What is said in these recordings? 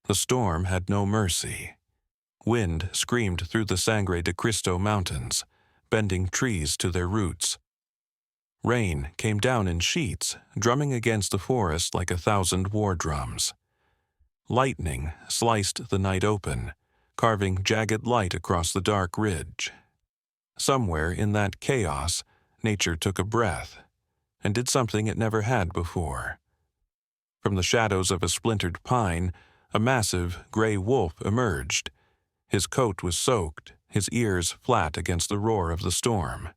The storm had no mercy. Wind screamed through the Sangre de Cristo mountains, bending trees to their roots. Rain came down in sheets, drumming against the forest like 1,000 war drums. Lightning sliced the night open, carving jagged light across the dark ridge. Somewhere in that chaos, nature took a breath and did something it never had before. From the shadows of a splintered pine, a massive gray wolf emerged. His coat was soaked, his ears flat against the roar of the storm.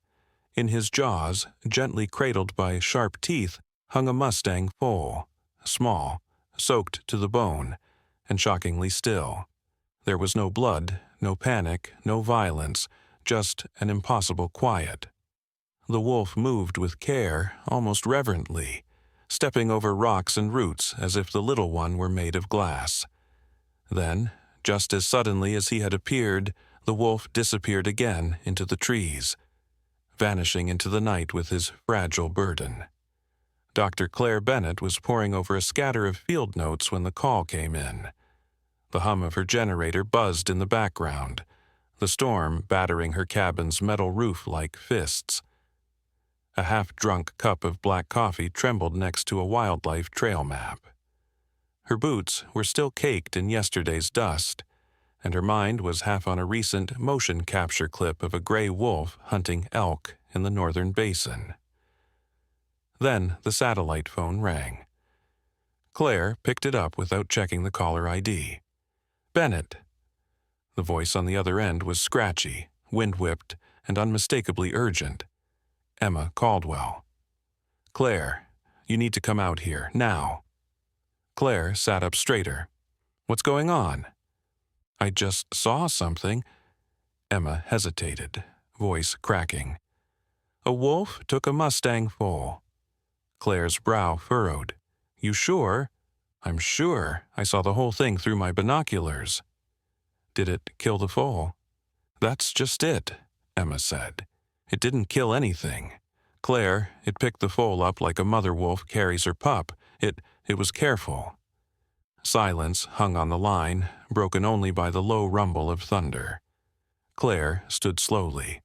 In his jaws, gently cradled by sharp teeth, hung a Mustang Foal, small, soaked to the bone, and shockingly still. There was no blood, no panic, no violence, just an impossible quiet. The wolf moved with care, almost reverently, stepping over rocks and roots as if the little one were made of glass. Then, just as suddenly as he had appeared, the wolf disappeared again into the trees, vanishing into the night with his fragile burden. Dr. Claire Bennett was poring over a scatter of field notes when the call came in. The hum of her generator buzzed in the background, the storm battering her cabin's metal roof like fists. A half-drunk cup of black coffee trembled next to a wildlife trail map. Her boots were still caked in yesterday's dust, and her mind was half on a recent motion capture clip of a gray wolf hunting elk in the northern basin. Then the satellite phone rang. Claire picked it up without checking the caller ID. "Bennett." The voice on the other end was scratchy, wind-whipped, and unmistakably urgent. Emma Caldwell. "Claire, you need to come out here, now." Claire sat up straighter. "What's going on?" "I just saw something." Emma hesitated, voice cracking. "A wolf took a Mustang Foal." Claire's brow furrowed. "You sure?" "I'm sure. I saw the whole thing through my binoculars." "Did it kill the foal?" "That's just it," Emma said. "It didn't kill anything. Claire, it picked the foal up like a mother wolf carries her pup. It was careful." Silence hung on the line, broken only by the low rumble of thunder. Claire stood slowly.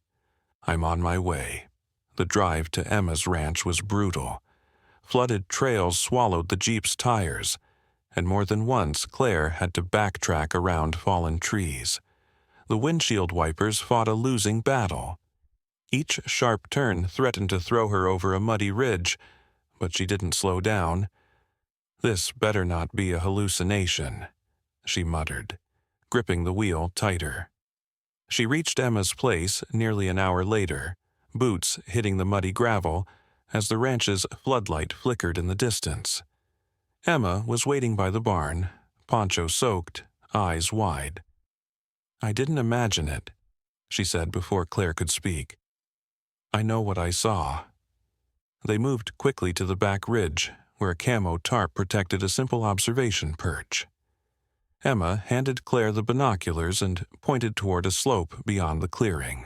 "I'm on my way." The drive to Emma's ranch was brutal. Flooded trails swallowed the Jeep's tires, and more than once Claire had to backtrack around fallen trees. The windshield wipers fought a losing battle. Each sharp turn threatened to throw her over a muddy ridge, but she didn't slow down. "This better not be a hallucination," she muttered, gripping the wheel tighter. She reached Emma's place nearly an hour later, boots hitting the muddy gravel as the ranch's floodlight flickered in the distance. Emma was waiting by the barn, poncho soaked, eyes wide. "I didn't imagine it," she said before Claire could speak. "I know what I saw." They moved quickly to the back ridge, where a camo tarp protected a simple observation perch. Emma handed Claire the binoculars and pointed toward a slope beyond the clearing.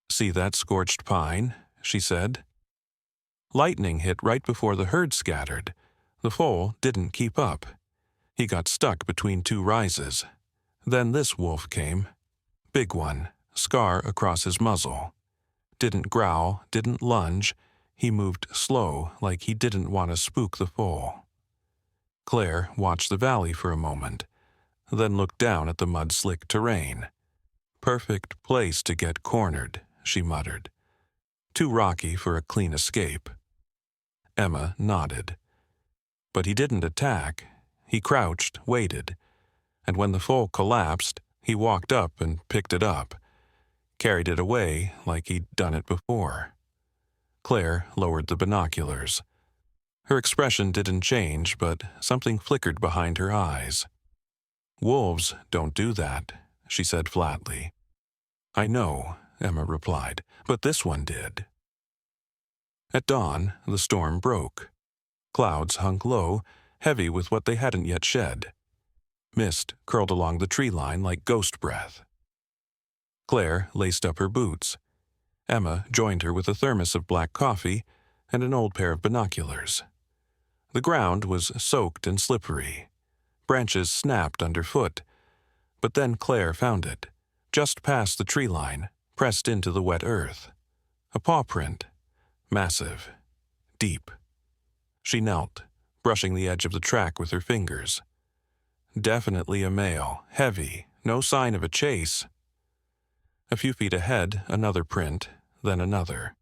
"See that scorched pine?" she said. "Lightning hit right before the herd scattered. The foal didn't keep up. He got stuck between two rises. Then this wolf came. Big one, scar across his muzzle. Didn't growl, didn't lunge. He moved slow, like he didn't want to spook the foal." Claire watched the valley for a moment, then looked down at the mud-slick terrain. "Perfect place to get cornered," she muttered. "Too rocky for a clean escape." Emma nodded. "But he didn't attack. He crouched, waited, and when the foal collapsed, he walked up and picked it up, carried it away like he'd done it before." Claire lowered the binoculars. Her expression didn't change, but something flickered behind her eyes. "Wolves don't do that," she said flatly. "I know," Emma replied, "but this one did." At dawn, the storm broke. Clouds hung low, heavy with what they hadn't yet shed. Mist curled along the tree line like ghost breath. Claire laced up her boots. Emma joined her with a thermos of black coffee and an old pair of binoculars. The ground was soaked and slippery. Branches snapped underfoot, but then Claire found it, just past the tree line, pressed into the wet earth. A paw print. Massive. Deep. She knelt, brushing the edge of the track with her fingers. Definitely a male, heavy, no sign of a chase. A few feet ahead, another print, then another.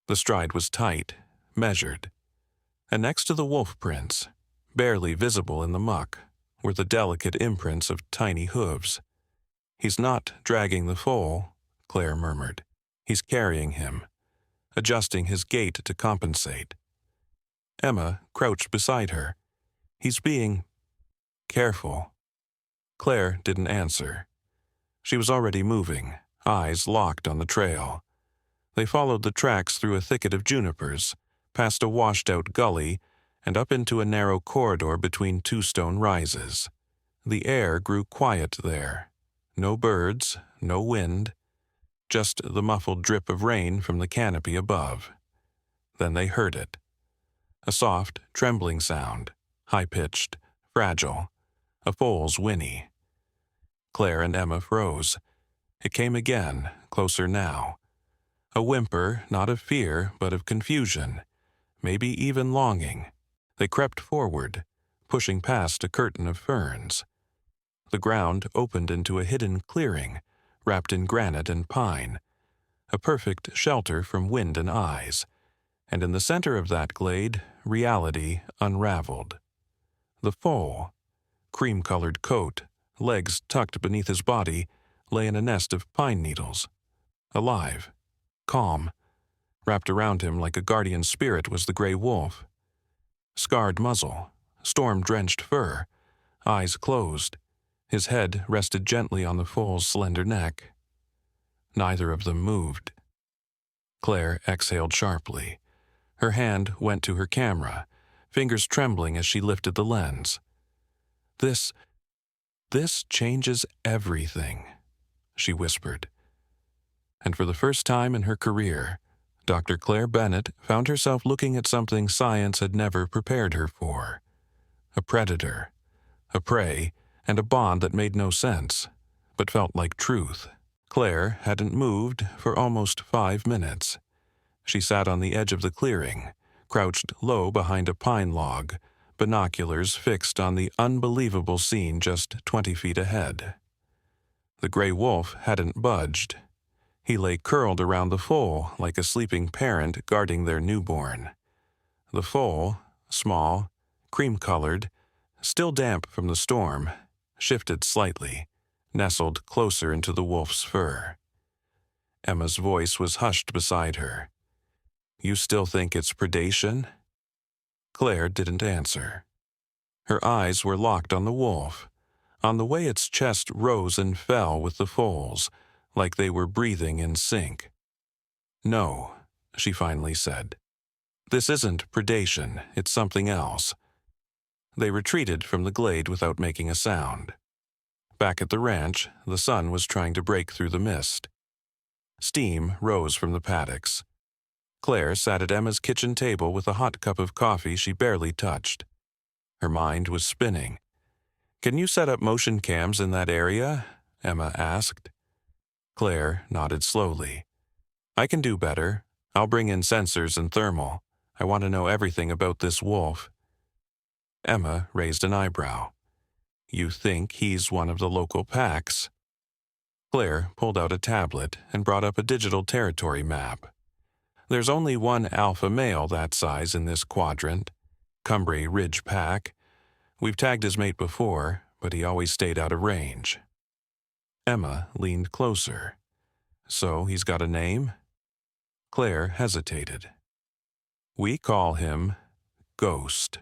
The stride was tight, measured. And next to the wolf prints, barely visible in the muck, were the delicate imprints of tiny hooves. "He's not dragging the foal," Claire murmured. "He's carrying him, adjusting his gait to compensate." Emma crouched beside her. "He's being careful." Claire didn't answer. She was already moving, eyes locked on the trail. They followed the tracks through a thicket of junipers, past a washed-out gully, and up into a narrow corridor between two stone rises. The air grew quiet there. No birds, no wind, just the muffled drip of rain from the canopy above. Then they heard it. A soft, trembling sound, high-pitched, fragile, a foal's whinny. Claire and Emma froze. It came again, closer now. A whimper, not of fear, but of confusion, maybe even longing. They crept forward, pushing past a curtain of ferns. The ground opened into a hidden clearing, wrapped in granite and pine, a perfect shelter from wind and eyes, and in the center of that glade, reality unraveled. The foal, cream-colored coat, legs tucked beneath his body, lay in a nest of pine needles. Alive, calm, wrapped around him like a guardian spirit was the gray wolf. Scarred muzzle, storm-drenched fur, eyes closed. His head rested gently on the foal's slender neck. Neither of them moved. Claire exhaled sharply. Her hand went to her camera, fingers trembling as she lifted the lens. This changes everything," she whispered. And for the first time in her career, Dr. Claire Bennett found herself looking at something science had never prepared her for. A predator, a prey, and a bond that made no sense, but felt like truth. Claire hadn't moved for almost 5 minutes. She sat on the edge of the clearing, crouched low behind a pine log, binoculars fixed on the unbelievable scene just 20 feet ahead. The gray wolf hadn't budged. He lay curled around the foal like a sleeping parent guarding their newborn. The foal, small, cream-colored, still damp from the storm, shifted slightly, nestled closer into the wolf's fur. Emma's voice was hushed beside her. "You still think it's predation?" Claire didn't answer. Her eyes were locked on the wolf, on the way its chest rose and fell with the foal's, like they were breathing in sync. "No," she finally said. "This isn't predation, it's something else." They retreated from the glade without making a sound. Back at the ranch, the sun was trying to break through the mist. Steam rose from the paddocks. Claire sat at Emma's kitchen table with a hot cup of coffee she barely touched. Her mind was spinning. "Can you set up motion cams in that area?" Emma asked. Claire nodded slowly. "I can do better. I'll bring in sensors and thermal. I want to know everything about this wolf." Emma raised an eyebrow. "You think he's one of the local packs?" Claire pulled out a tablet and brought up a digital territory map. "There's only one alpha male that size in this quadrant, Cumbria Ridge Pack. We've tagged his mate before, but he always stayed out of range." Emma leaned closer. "So he's got a name?" Claire hesitated. "We call him Ghost."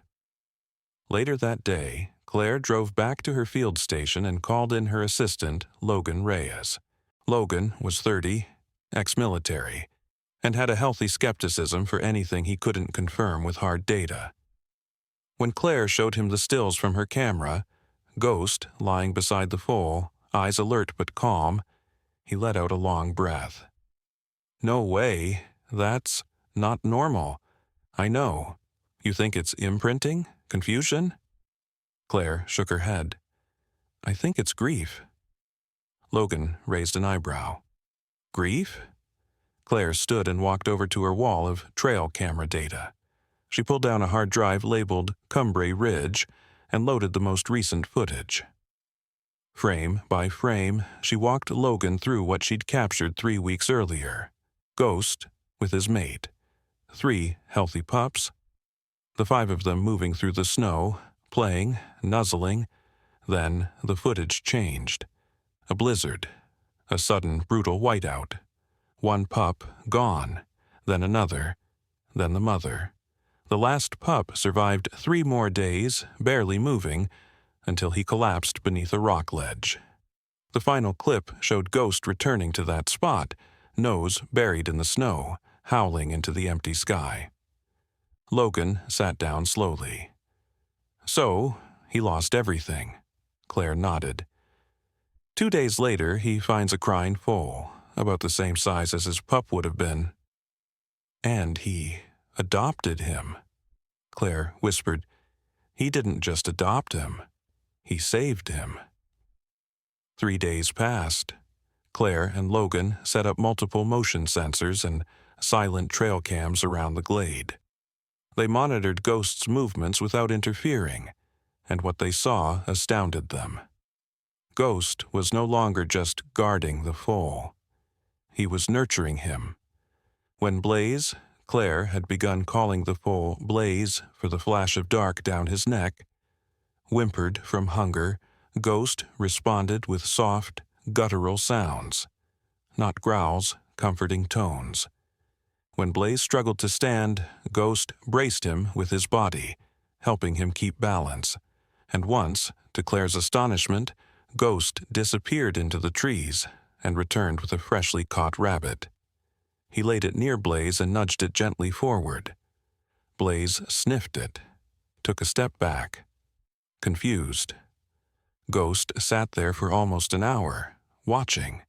Later that day, Claire drove back to her field station and called in her assistant, Logan Reyes. Logan was 30, ex-military, and had a healthy skepticism for anything he couldn't confirm with hard data. When Claire showed him the stills from her camera, Ghost lying beside the foal, eyes alert but calm, he let out a long breath. "No way. That's not normal. I know. You think it's imprinting? Confusion?" Claire shook her head. I think it's grief. Logan raised an eyebrow. Grief? Claire stood and walked over to her wall of trail camera data. She pulled down a hard drive labeled Cumbray Ridge and loaded the most recent footage. Frame by frame, she walked Logan through what she'd captured 3 weeks earlier. Ghost with his mate. 3 healthy pups. The 5 of them moving through the snow, playing, nuzzling. Then the footage changed. A blizzard. A sudden, brutal whiteout. 1 pup gone. Then another. Then the mother. The last pup survived 3 more days, barely moving, until he collapsed beneath a rock ledge. The final clip showed Ghost returning to that spot, nose buried in the snow, howling into the empty sky. Logan sat down slowly. So, he lost everything. Claire nodded. 2 days later, he finds a crying foal, about the same size as his pup would have been. And he adopted him. Claire whispered, He didn't just adopt him. He saved him. 3 days passed. Claire and Logan set up multiple motion sensors and silent trail cams around the glade. They monitored Ghost's movements without interfering, and what they saw astounded them. Ghost was no longer just guarding the foal. He was nurturing him. When Blaze, Claire had begun calling the foal Blaze for the flash of dark down his neck, whimpered from hunger, Ghost responded with soft, guttural sounds. Not growls, comforting tones. When Blaze struggled to stand, Ghost braced him with his body, helping him keep balance. And once, to Claire's astonishment, Ghost disappeared into the trees and returned with a freshly caught rabbit. He laid it near Blaze and nudged it gently forward. Blaze sniffed it, took a step back, confused. Ghost sat there for almost an hour, watching,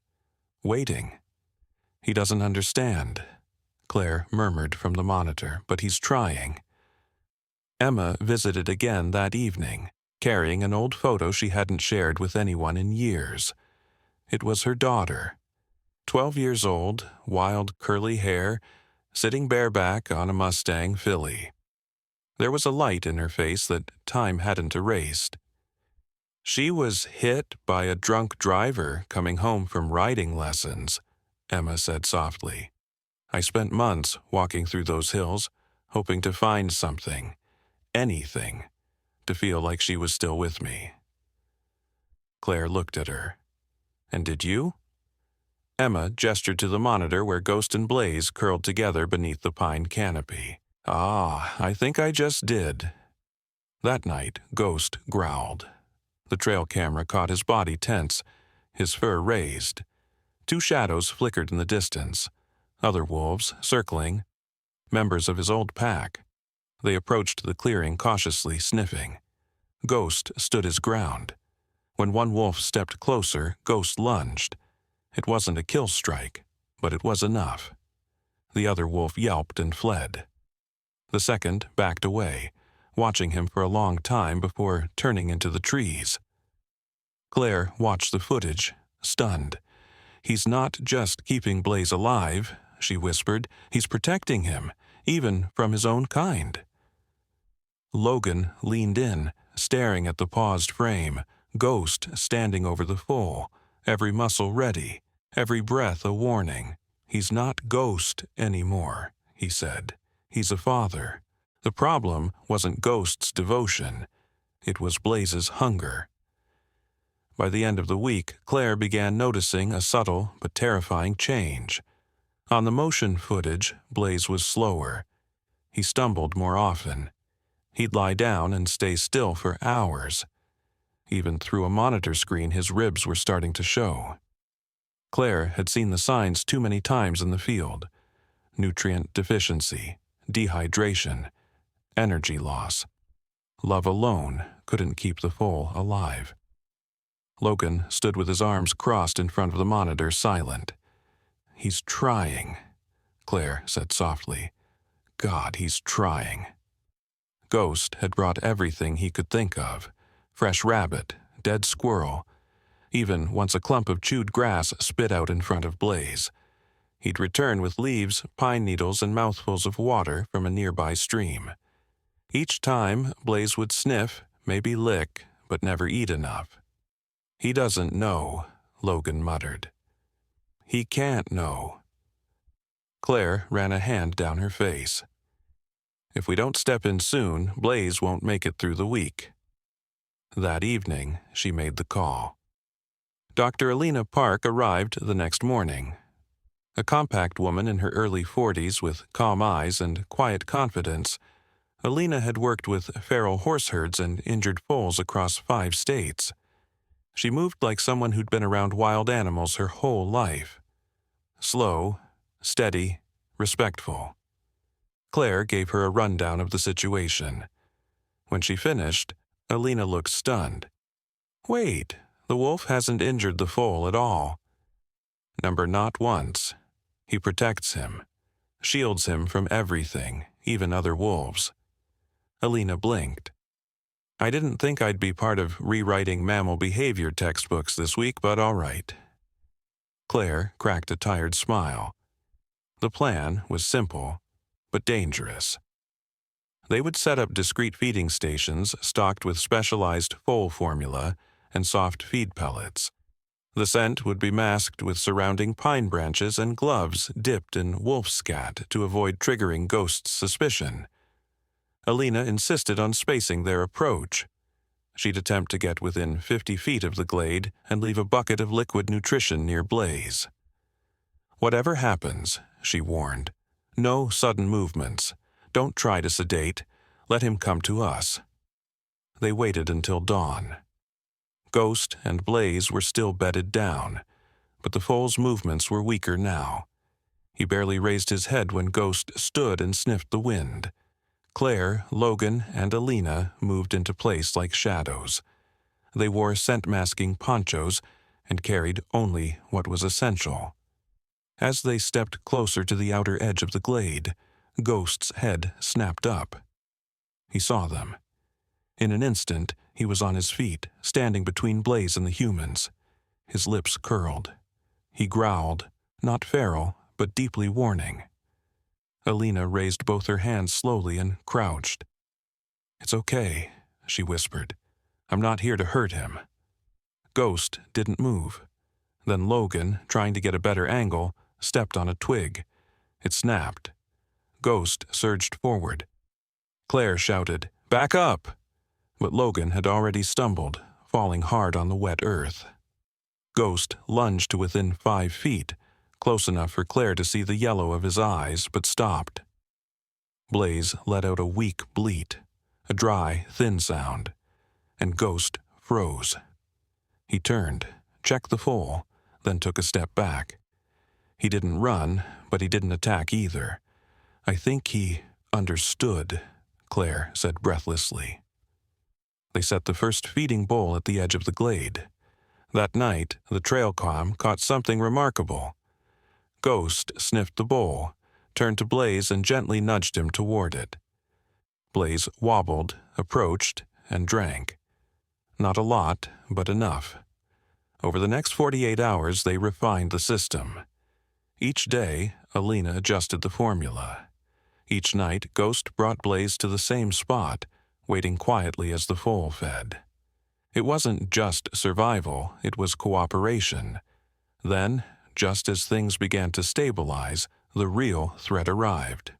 waiting. He doesn't understand, Claire murmured from the monitor, but he's trying. Emma visited again that evening, carrying an old photo she hadn't shared with anyone in years. It was her daughter, 12 years old, wild curly hair, sitting bareback on a Mustang filly. There was a light in her face that time hadn't erased. She was hit by a drunk driver coming home from riding lessons, Emma said softly. I spent months walking through those hills, hoping to find something, anything, to feel like she was still with me. Claire looked at her. And did you? Emma gestured to the monitor where Ghost and Blaze curled together beneath the pine canopy. Ah, I think I just did. That night, Ghost growled. The trail camera caught his body tense, his fur raised. 2 shadows flickered in the distance. Other wolves, circling. Members of his old pack. They approached the clearing cautiously, sniffing. Ghost stood his ground. When one wolf stepped closer, Ghost lunged. It wasn't a kill strike, but it was enough. The other wolf yelped and fled. The second backed away, watching him for a long time before turning into the trees. Claire watched the footage, stunned. He's not just keeping Blaze alive, she whispered. He's protecting him, even from his own kind. Logan leaned in, staring at the paused frame, Ghost standing over the foal, every muscle ready, every breath a warning. He's not Ghost anymore, he said. He's a father. The problem wasn't Ghost's devotion. It was Blaze's hunger. By the end of the week, Claire began noticing a subtle but terrifying change. On the motion footage, Blaze was slower. He stumbled more often. He'd lie down and stay still for hours. Even through a monitor screen, his ribs were starting to show. Claire had seen the signs too many times in the field. Nutrient deficiency, dehydration, energy loss. Love alone couldn't keep the foal alive. Logan stood with his arms crossed in front of the monitor, silent. He's trying, Claire said softly. God, he's trying. Ghost had brought everything he could think of. fresh rabbit, dead squirrel, even once a clump of chewed grass spit out in front of Blaze. He'd return with leaves, pine needles, and mouthfuls of water from a nearby stream. Each time, Blaze would sniff, maybe lick, but never eat enough. "He doesn't know," Logan muttered. "He can't know." Claire ran a hand down her face. "If we don't step in soon, Blaze won't make it through the week." That evening, she made the call. Dr. Alina Park arrived the next morning. A compact woman in her early 40s with calm eyes and quiet confidence, Alina had worked with feral horse herds and injured foals across 5 states. She moved like someone who'd been around wild animals her whole life. Slow, steady, respectful. Claire gave her a rundown of the situation. When she finished, Alina looked stunned. "Wait, the wolf hasn't injured the foal at all." "Number not once. He protects him, shields him from everything, even other wolves." Alina blinked. "I didn't think I'd be part of rewriting mammal behavior textbooks this week, but all right." Claire cracked a tired smile. The plan was simple, but dangerous. They would set up discrete feeding stations stocked with specialized foal formula and soft feed pellets. The scent would be masked with surrounding pine branches and gloves dipped in wolf scat to avoid triggering Ghost's suspicion. Alina insisted on spacing their approach. She'd attempt to get within 50 feet of the glade and leave a bucket of liquid nutrition near Blaze. "Whatever happens," she warned, "no sudden movements. Don't try to sedate. Let him come to us." They waited until dawn. Ghost and Blaze were still bedded down, but the foal's movements were weaker now. He barely raised his head when Ghost stood and sniffed the wind. Claire, Logan, and Alina moved into place like shadows. They wore scent-masking ponchos and carried only what was essential. As they stepped closer to the outer edge of the glade, Ghost's head snapped up. He saw them. In an instant, he was on his feet, standing between Blaze and the humans. His lips curled. He growled, not feral, but deeply warning. Alina raised both her hands slowly and crouched. "It's okay," she whispered. "I'm not here to hurt him." Ghost didn't move. Then Logan, trying to get a better angle, stepped on a twig. It snapped. Ghost surged forward. Claire shouted, "Back up!" But Logan had already stumbled, falling hard on the wet earth. Ghost lunged to within 5 feet, close enough for Claire to see the yellow of his eyes, but stopped. Blaze let out a weak bleat, a dry, thin sound, and Ghost froze. He turned, checked the foal, then took a step back. He didn't run, but he didn't attack either. "I think he understood," Claire said breathlessly. They set the first feeding bowl at the edge of the glade. That night, the trail comm caught something remarkable. Ghost sniffed the bowl, turned to Blaze and gently nudged him toward it. Blaze wobbled, approached, and drank. Not a lot, but enough. Over the next 48 hours, they refined the system. Each day, Alina adjusted the formula. Each night, Ghost brought Blaze to the same spot, waiting quietly as the foal fed. It wasn't just survival, it was cooperation. Then, just as things began to stabilize, the real threat arrived.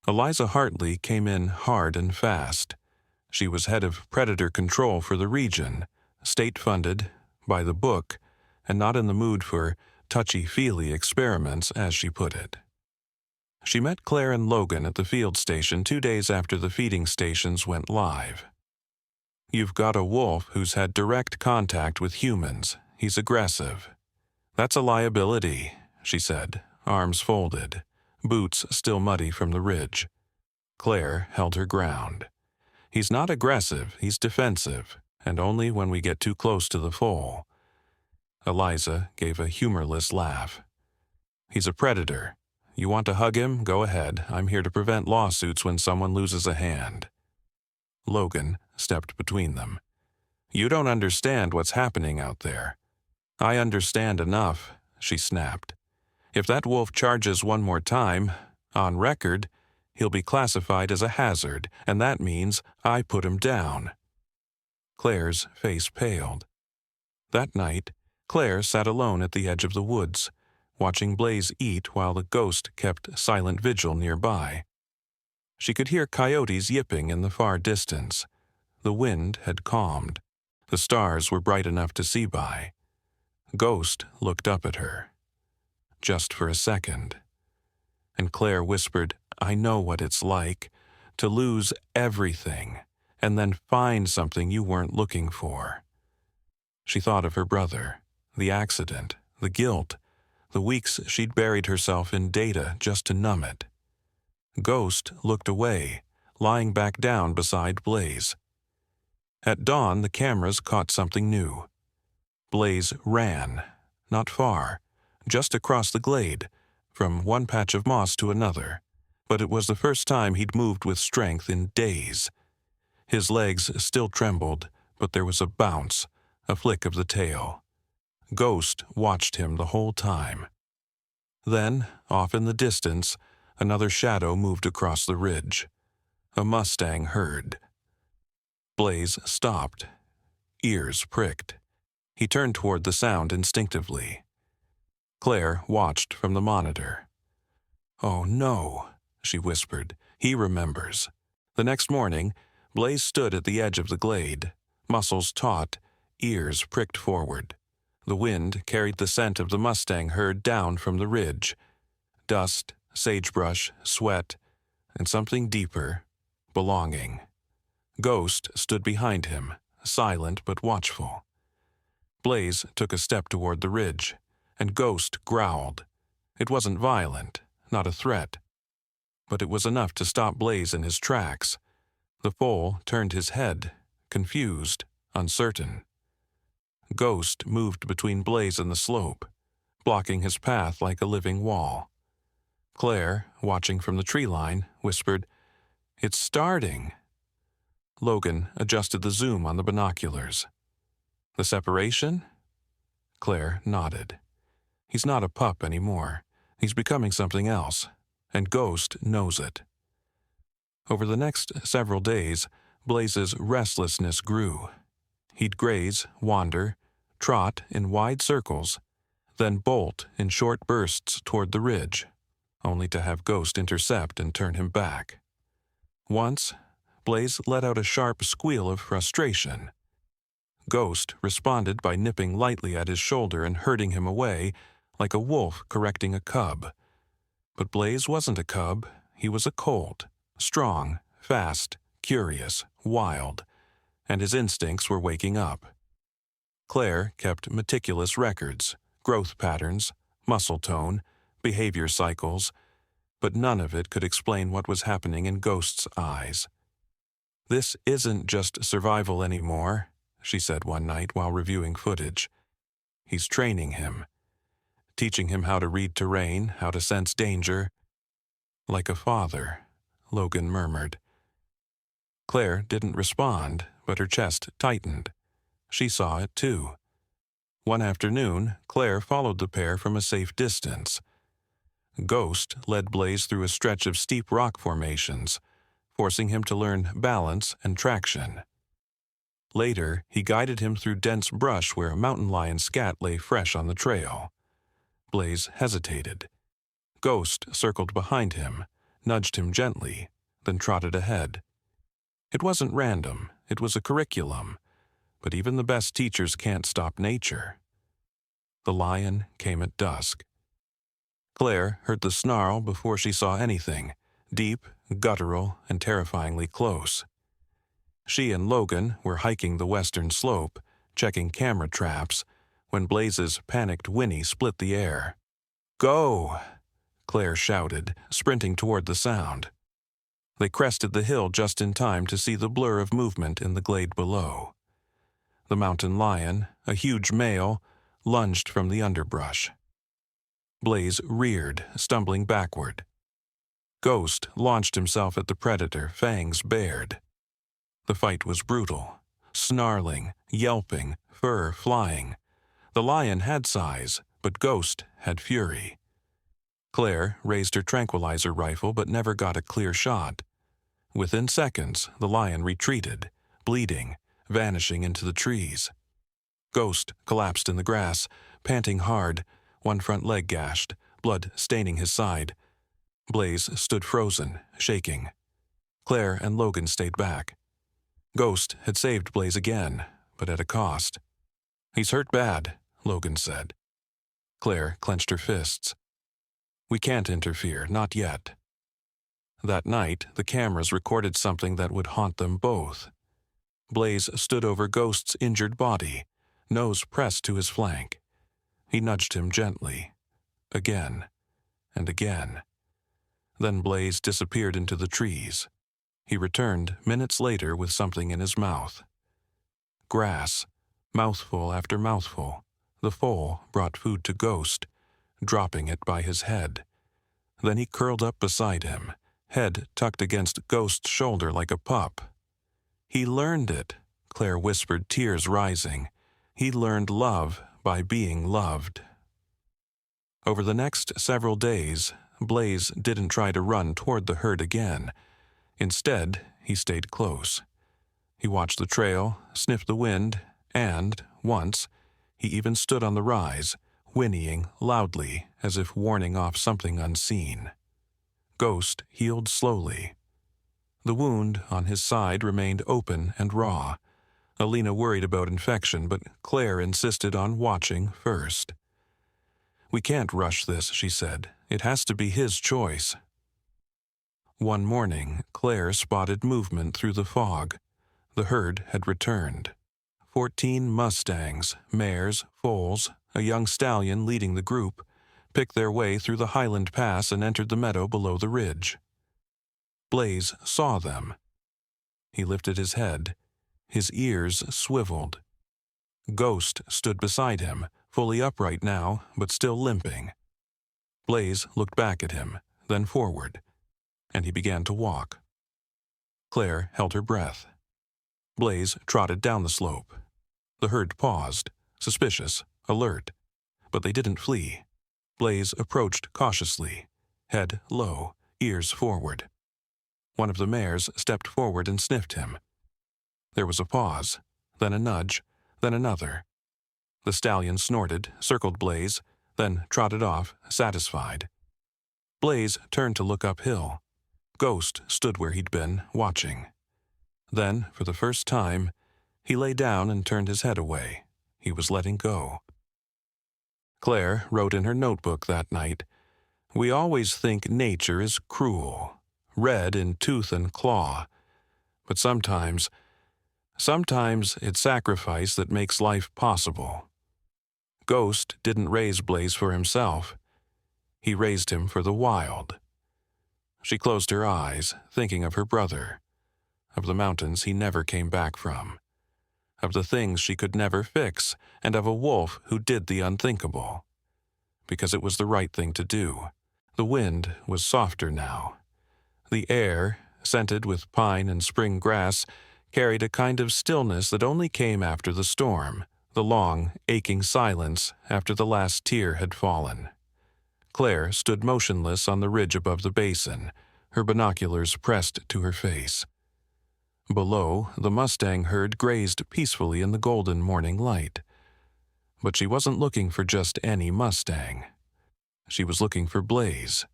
Eliza Hartley came in hard and fast. She was head of predator control for the region, state-funded, by the book, and not in the mood for touchy-feely experiments, as she put it. She met Claire and Logan at the field station 2 days after the feeding stations went live. "You've got a wolf who's had direct contact with humans. He's aggressive." "That's a liability," she said, arms folded, boots still muddy from the ridge. Claire held her ground. "He's not aggressive, he's defensive, and only when we get too close to the foal." Eliza gave a humorless laugh. "He's a predator. You want to hug him? Go ahead. I'm here to prevent lawsuits when someone loses a hand." Logan stepped between them. "You don't understand what's happening out there." "I understand enough," she snapped. "If that wolf charges one more time, on record, he'll be classified as a hazard, and that means I put him down." Claire's face paled. That night, Claire sat alone at the edge of the woods, watching Blaze eat while the ghost kept silent vigil nearby. She could hear coyotes yipping in the far distance. The wind had calmed. The stars were bright enough to see by. Ghost looked up at her. Just for a second. And Claire whispered, "I know what it's like, to lose everything, and then find something you weren't looking for." She thought of her brother, the accident, the guilt, the weeks she'd buried herself in data just to numb it. Ghost looked away, lying back down beside Blaze. At dawn, the cameras caught something new. Blaze ran, not far, just across the glade, from one patch of moss to another, but it was the first time he'd moved with strength in days. His legs still trembled, but there was a bounce, a flick of the tail. Ghost watched him the whole time. Then, off in the distance, another shadow moved across the ridge. A Mustang herd. Blaze stopped. Ears pricked. He turned toward the sound instinctively. Claire watched from the monitor. "Oh no," she whispered. "He remembers." The next morning, Blaze stood at the edge of the glade, muscles taut, ears pricked forward. The wind carried the scent of the Mustang herd down from the ridge. Dust, sagebrush, sweat, and something deeper, belonging. Ghost stood behind him, silent but watchful. Blaze took a step toward the ridge, and Ghost growled. It wasn't violent, not a threat, but it was enough to stop Blaze in his tracks. The foal turned his head, confused, uncertain. Ghost moved between Blaze and the slope, blocking his path like a living wall. Claire, watching from the tree line, whispered, "It's starting." Logan adjusted the zoom on the binoculars. "The separation?" Claire nodded. "He's not a pup anymore. He's becoming something else, and Ghost knows it." Over the next several days, Blaze's restlessness grew. He'd graze, wander, trot in wide circles, then bolt in short bursts toward the ridge, only to have Ghost intercept and turn him back. Once, Blaze let out a sharp squeal of frustration. Ghost responded by nipping lightly at his shoulder and herding him away, like a wolf correcting a cub. But Blaze wasn't a cub, he was a colt, strong, fast, curious, wild, and his instincts were waking up. Claire kept meticulous records, growth patterns, muscle tone, behavior cycles, but none of it could explain what was happening in Ghost's eyes. "This isn't just survival anymore," she said one night while reviewing footage. "He's training him, teaching him how to read terrain, how to sense danger." "Like a father," Logan murmured. Claire didn't respond, but her chest tightened. She saw it too. One afternoon, Claire followed the pair from a safe distance. Ghost led Blaze through a stretch of steep rock formations, forcing him to learn balance and traction. Later, he guided him through dense brush where a mountain lion scat lay fresh on the trail. Blaze hesitated. Ghost circled behind him, nudged him gently, then trotted ahead. It wasn't random, it was a curriculum, but even the best teachers can't stop nature. The lion came at dusk. Claire heard the snarl before she saw anything, deep, guttural, and terrifyingly close. She and Logan were hiking the western slope, checking camera traps, when Blaze's panicked whinny split the air. "Go!" Claire shouted, sprinting toward the sound. They crested the hill just in time to see the blur of movement in the glade below. The mountain lion, a huge male, lunged from the underbrush. Blaze reared, stumbling backward. Ghost launched himself at the predator, fangs bared. The fight was brutal, snarling, yelping, fur flying. The lion had size, but Ghost had fury. Claire raised her tranquilizer rifle but never got a clear shot. Within seconds, the lion retreated, bleeding, vanishing into the trees. Ghost collapsed in the grass, panting hard, one front leg gashed, blood staining his side. Blaze stood frozen, shaking. Claire and Logan stayed back. Ghost had saved Blaze again, but at a cost. "He's hurt bad," Logan said. Claire clenched her fists. "We can't interfere, not yet." That night, the cameras recorded something that would haunt them both. Blaze stood over Ghost's injured body, nose pressed to his flank. He nudged him gently. Again and again. Then Blaze disappeared into the trees. He returned minutes later with something in his mouth. Grass, mouthful after mouthful. The foal brought food to Ghost, dropping it by his head. Then he curled up beside him, head tucked against Ghost's shoulder like a pup. "He learned it," Claire whispered, tears rising. "He learned love by being loved." Over the next several days, Blaze didn't try to run toward the herd again. Instead, he stayed close. He watched the trail, sniffed the wind, and, once, he even stood on the rise, whinnying loudly as if warning off something unseen. Ghost healed slowly. The wound on his side remained open and raw. Alina worried about infection, but Claire insisted on watching first. "We can't rush this," she said. "It has to be his choice." One morning, Claire spotted movement through the fog. The herd had returned. 14 Mustangs, mares, foals, a young stallion leading the group, picked their way through the Highland Pass and entered the meadow below the ridge. Blaze saw them. He lifted his head. His ears swiveled. Ghost stood beside him, fully upright now, but still limping. Blaze looked back at him, then forward, and he began to walk. Claire held her breath. Blaze trotted down the slope. The herd paused, suspicious, alert, but they didn't flee. Blaze approached cautiously, head low, ears forward. One of the mares stepped forward and sniffed him. There was a pause, then a nudge, then another. The stallion snorted, circled Blaze, then trotted off, satisfied. Blaze turned to look uphill. Ghost stood where he'd been, watching. Then, for the first time, he lay down and turned his head away. He was letting go. Claire wrote in her notebook that night, "We always think nature is cruel, red in tooth and claw, but sometimes it's sacrifice that makes life possible." Ghost didn't raise Blaze for himself. He raised him for the wild. She closed her eyes, thinking of her brother, of the mountains he never came back from, of the things she could never fix, and of a wolf who did the unthinkable. Because it was the right thing to do. The wind was softer now. The air, scented with pine and spring grass, carried a kind of stillness that only came after the storm, the long, aching silence after the last tear had fallen. Claire stood motionless on the ridge above the basin, her binoculars pressed to her face. Below, the Mustang herd grazed peacefully in the golden morning light. But she wasn't looking for just any Mustang. She was looking for Blaze.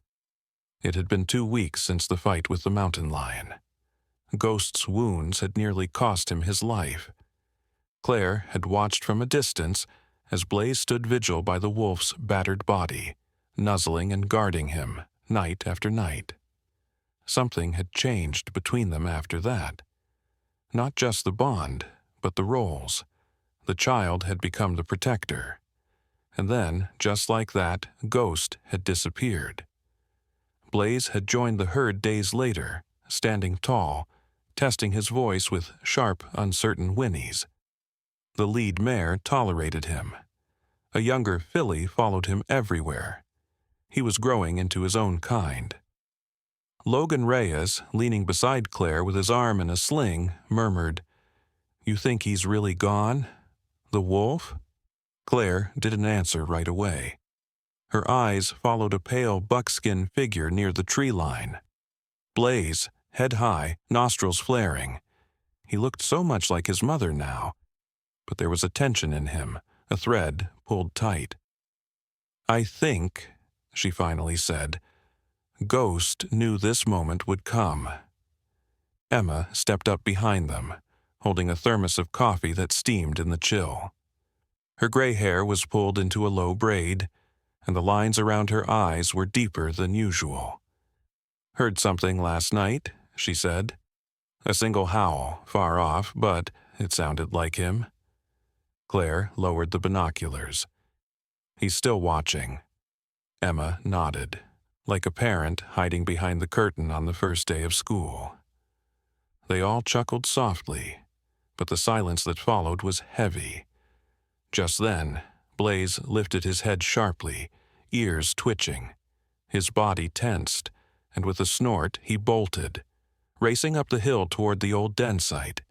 It had been 2 weeks since the fight with the mountain lion. Ghost's wounds had nearly cost him his life. Claire had watched from a distance as Blaze stood vigil by the wolf's battered body, nuzzling and guarding him, night after night. Something had changed between them after that. Not just the bond, but the roles. The child had become the protector. And then, just like that, Ghost had disappeared. Blaze had joined the herd days later, standing tall, testing his voice with sharp, uncertain whinnies. The lead mare tolerated him. A younger filly followed him everywhere. He was growing into his own kind. Logan Reyes, leaning beside Claire with his arm in a sling, murmured, You think he's really gone? The wolf? Claire didn't answer right away. Her eyes followed a pale buckskin figure near the tree line. Blaze, head high, nostrils flaring. He looked so much like his mother now, but there was a tension in him, a thread pulled tight. I think, she finally said, Ghost knew this moment would come. Emma stepped up behind them, holding a thermos of coffee that steamed in the chill. Her gray hair was pulled into a low braid, and the lines around her eyes were deeper than usual. Heard something last night, she said. A single howl, far off, but it sounded like him. Claire lowered the binoculars. He's still watching. Emma nodded, like a parent hiding behind the curtain on the first day of school. They all chuckled softly, but the silence that followed was heavy. Just then, Blaze lifted his head sharply, ears twitching. His body tensed, and with a snort he bolted, racing up the hill toward the old den site.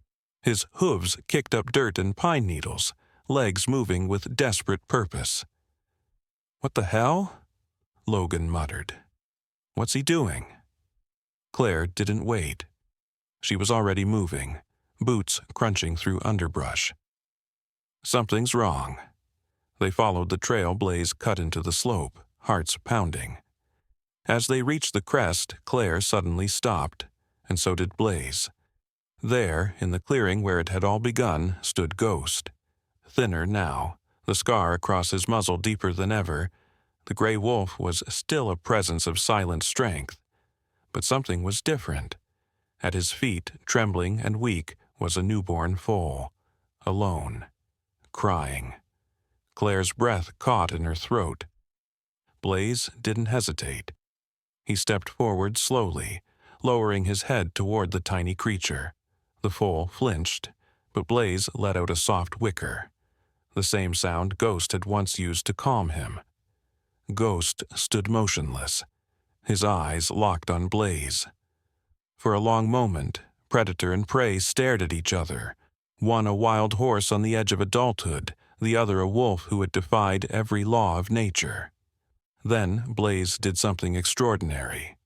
His hooves kicked up dirt and pine needles, legs moving with desperate purpose. "What the hell?" Logan muttered. "What's he doing?" Claire didn't wait. She was already moving, boots crunching through underbrush. Something's wrong. They followed the trail Blaze cut into the slope, hearts pounding. As they reached the crest, Claire suddenly stopped, and so did Blaze. There, in the clearing where it had all begun, stood Ghost. Thinner now, the scar across his muzzle deeper than ever, the gray wolf was still a presence of silent strength. But something was different. At his feet, trembling and weak, was a newborn foal, alone, crying. Claire's breath caught in her throat. Blaze didn't hesitate. He stepped forward slowly, lowering his head toward the tiny creature. The foal flinched, but Blaze let out a soft whicker, the same sound Ghost had once used to calm him. Ghost stood motionless, his eyes locked on Blaze. For a long moment, predator and prey stared at each other, one a wild horse on the edge of adulthood, the other a wolf who had defied every law of nature. Then Blaze did something extraordinary.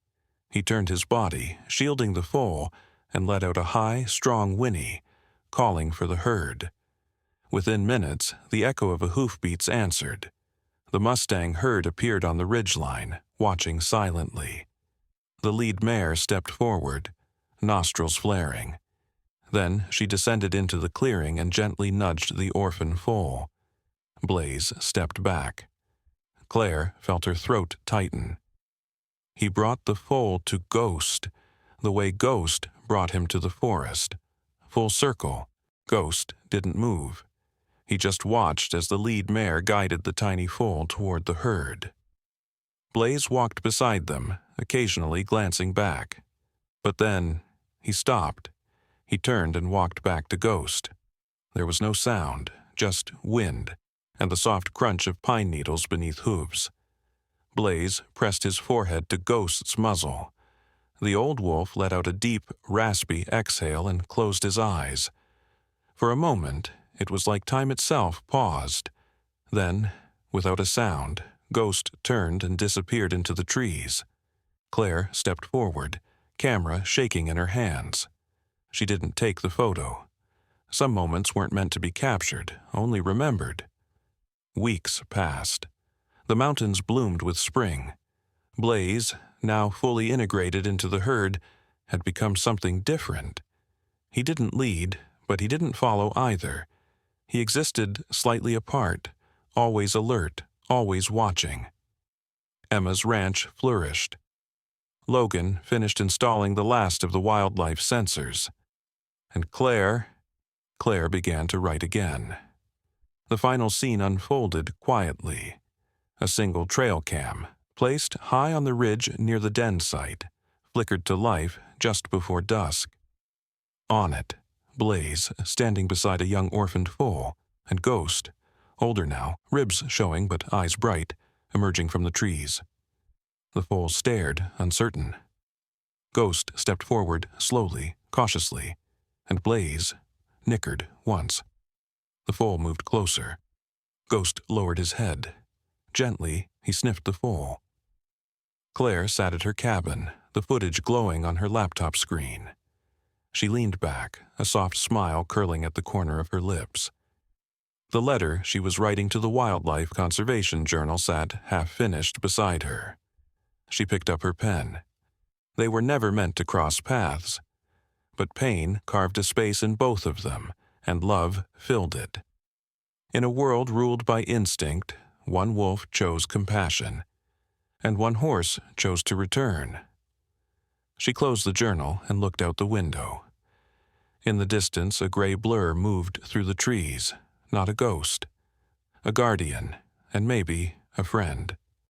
He turned his body, shielding the foal, and let out a high, strong whinny, calling for the herd. Within minutes, the echo of a hoofbeats answered. The Mustang herd appeared on the ridgeline, watching silently. The lead mare stepped forward, nostrils flaring. Then she descended into the clearing and gently nudged the orphan foal. Blaze stepped back. Claire felt her throat tighten. He brought the foal to Ghost, the way Ghost brought him to the forest. Full circle. Ghost didn't move. He just watched as the lead mare guided the tiny foal toward the herd. Blaze walked beside them, occasionally glancing back. But then he stopped. He turned and walked back to Ghost. There was no sound, just wind, and the soft crunch of pine needles beneath hooves. Blaze pressed his forehead to Ghost's muzzle. The old wolf let out a deep, raspy exhale and closed his eyes. For a moment, it was like time itself paused. Then, without a sound, Ghost turned and disappeared into the trees. Claire stepped forward, camera shaking in her hands. She didn't take the photo. Some moments weren't meant to be captured, only remembered. Weeks passed. The mountains bloomed with spring. Blaze, now fully integrated into the herd, had become something different. He didn't lead, but he didn't follow either. He existed slightly apart, always alert, always watching. Emma's ranch flourished. Logan finished installing the last of the wildlife sensors. And Claire began to write again. The final scene unfolded quietly. A single trail cam, placed high on the ridge near the den site, flickered to life just before dusk. On it, Blaze, standing beside a young orphaned foal, and Ghost, older now, ribs showing but eyes bright, emerging from the trees. The foal stared, uncertain. Ghost stepped forward, slowly, cautiously, and Blaze nickered once. The foal moved closer. Ghost lowered his head. Gently, he sniffed the foal. Claire sat at her cabin, the footage glowing on her laptop screen. She leaned back, a soft smile curling at the corner of her lips. The letter she was writing to the Wildlife Conservation Journal sat half-finished beside her. She picked up her pen. They were never meant to cross paths, but pain carved a space in both of them, and love filled it. In a world ruled by instinct, one wolf chose compassion, and one horse chose to return. She closed the journal and looked out the window. In the distance, a gray blur moved through the trees, not a ghost, a guardian, and maybe a friend.